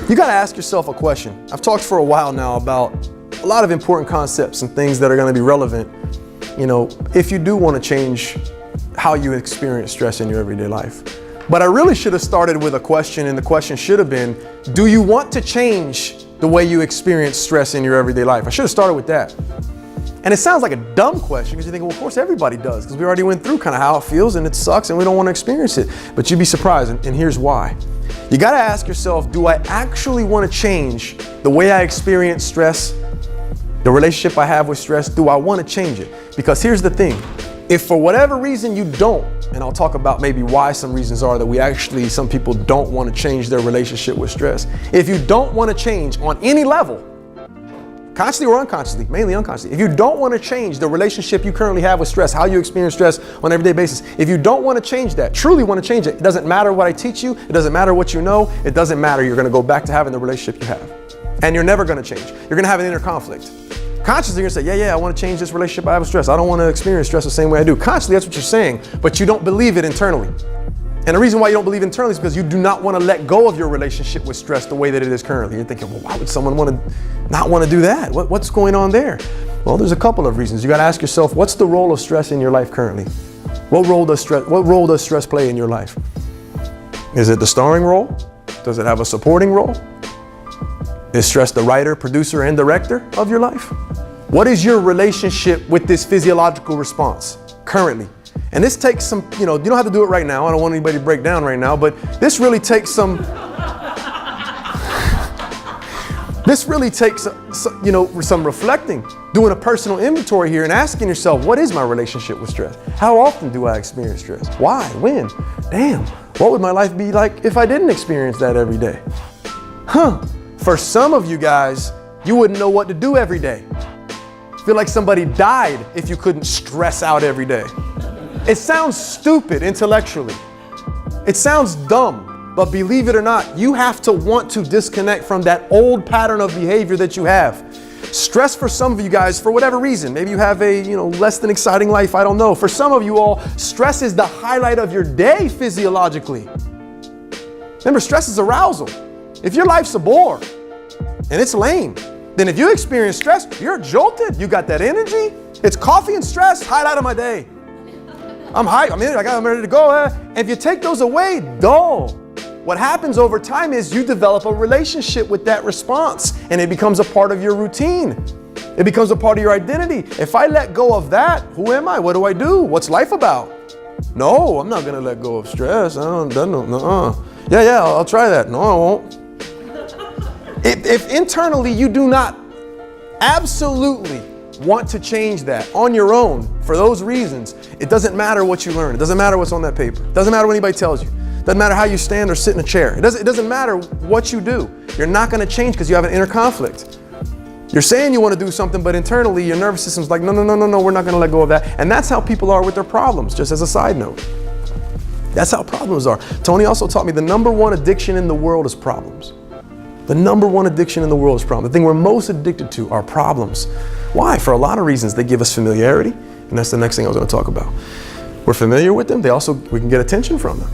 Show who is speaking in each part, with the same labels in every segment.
Speaker 1: You got to ask yourself a question. I've talked for a while now about a lot of important concepts and things that are going to be relevant, if you do want to change how you experience stress in your everyday life. But I really should have started with a question, and the question should have been, do you want to change the way you experience stress in your everyday life? I should have started with that. And it sounds like a dumb question because you think, well, of course everybody does, because we already went through kind of how it feels and it sucks and we don't want to experience it. But you'd be surprised, and here's why. You got to ask yourself, do I actually want to change the way I experience stress, the relationship I have with stress? Do I want to change it? Because here's the thing. If for whatever reason you don't, and I'll talk about maybe why some reasons are that some people don't want to change their relationship with stress. If you don't want to change on any level, consciously or unconsciously, mainly unconsciously, if you don't want to change the relationship you currently have with stress, how you experience stress on an everyday basis, if you don't want to change that, truly want to change it, it doesn't matter what I teach you, it doesn't matter what you know, it doesn't matter, you're going to go back to having the relationship you have. And you're never going to change. You're going to have an inner conflict. Consciously, you're going to say, yeah, I want to change this relationship I have with stress. I don't want to experience stress the same way I do. Consciously, that's what you're saying, but you don't believe it internally. And the reason why you don't believe internally is because you do not want to let go of your relationship with stress the way that it is currently. You're thinking, well, why would someone not want to do that? What's going on there? Well, there's a couple of reasons. You got to ask yourself, what's the role of stress in your life currently? What role does stress play in your life? Is it the starring role? Does it have a supporting role? Is stress the writer, producer, and director of your life? What is your relationship with this physiological response currently? And this takes some, you don't have to do it right now. I don't want anybody to break down right now, but this really takes some, some reflecting, doing a personal inventory here and asking yourself, what is my relationship with stress? How often do I experience stress? Why? When? Damn, what would my life be like if I didn't experience that every day? For some of you guys, you wouldn't know what to do every day. Feel like somebody died if you couldn't stress out every day. It sounds stupid intellectually. It sounds dumb, but believe it or not, you have to want to disconnect from that old pattern of behavior that you have. Stress for some of you guys, for whatever reason, maybe you have a less than exciting life, I don't know. For some of you all, stress is the highlight of your day physiologically. Remember, stress is arousal. If your life's a bore and it's lame, then if you experience stress, you're jolted. You got that energy. It's coffee and stress, highlight of my day. I'm hyped, I'm ready to go. And if you take those away, dull. What happens over time is you develop a relationship with that response and it becomes a part of your routine. It becomes a part of your identity. If I let go of that, who am I? What do I do? What's life about? No, I'm not gonna let go of stress. Yeah, I'll try that. No, I won't. If internally you do not absolutely want to change that on your own for those reasons, it doesn't matter what you learn. It doesn't matter what's on that paper. It doesn't matter what anybody tells you. It doesn't matter how you stand or sit in a chair. It doesn't matter what you do. You're not going to change because you have an inner conflict. You're saying you want to do something, but internally your nervous system's like, no, we're not going to let go of that. And that's how people are with their problems, just as a side note. That's how problems are. Tony also taught me the number one addiction in the world is problems. The number one addiction in the world is problems. The thing we're most addicted to are problems. Why? For a lot of reasons. They give us familiarity, and that's the next thing I was going to talk about. We're familiar with them. We can get attention from them.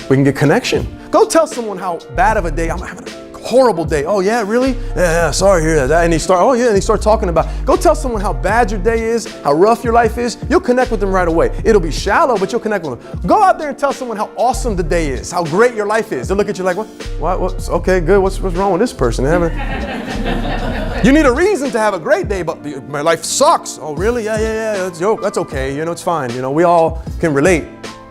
Speaker 1: We can get connection. Go tell someone how bad of a day, I'm having a horrible day. Oh yeah, really? Yeah, sorry to hear that. And they start talking about, go tell someone how bad your day is, how rough your life is. You'll connect with them right away. It'll be shallow, but you'll connect with them. Go out there and tell someone how awesome the day is, how great your life is. They'll look at you like, what? Okay, good. What's wrong with this person? You need a reason to have a great day, but my life sucks. Oh really? Yeah. That's okay. It's fine. We all can relate.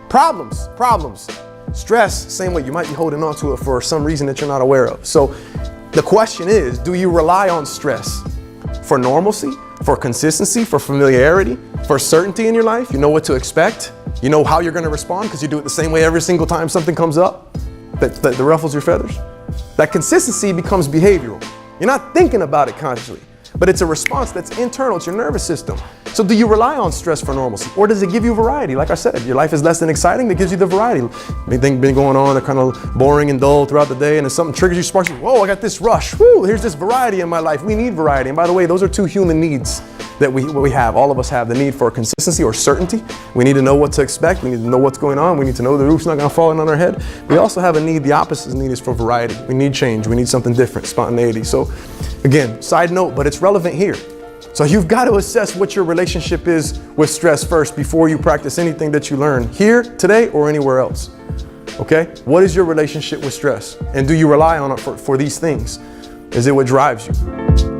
Speaker 1: Problems. Stress, same way, you might be holding on to it for some reason that you're not aware of. So the question is, do you rely on stress for normalcy, for consistency, for familiarity, for certainty in your life? You know what to expect. You know how you're going to respond because you do it the same way every single time something comes up that ruffles your feathers. That consistency becomes behavioral. You're not thinking about it consciously. but it's a response that's internal. It's your nervous system. So do you rely on stress for normalcy, or does it give you variety? Like I said, your life is less than exciting, but it gives you the variety. Anything been going on, they're kind of boring and dull throughout the day, and if something triggers you, sparks you, whoa, I got this rush. Woo, here's this variety in my life. We need variety. And by the way, those are two human needs that we have. All of us have the need for consistency or certainty. We need to know what to expect. We need to know what's going on. We need to know the roof's not going to fall in on our head. We also have a need, the opposite need is for variety. We need change. We need something different, spontaneity. So again, side note, but it's relevant here. So you've got to assess what your relationship is with stress first before you practice anything that you learn here, today, or anywhere else. Okay? What is your relationship with stress? And do you rely on it for these things? Is it what drives you?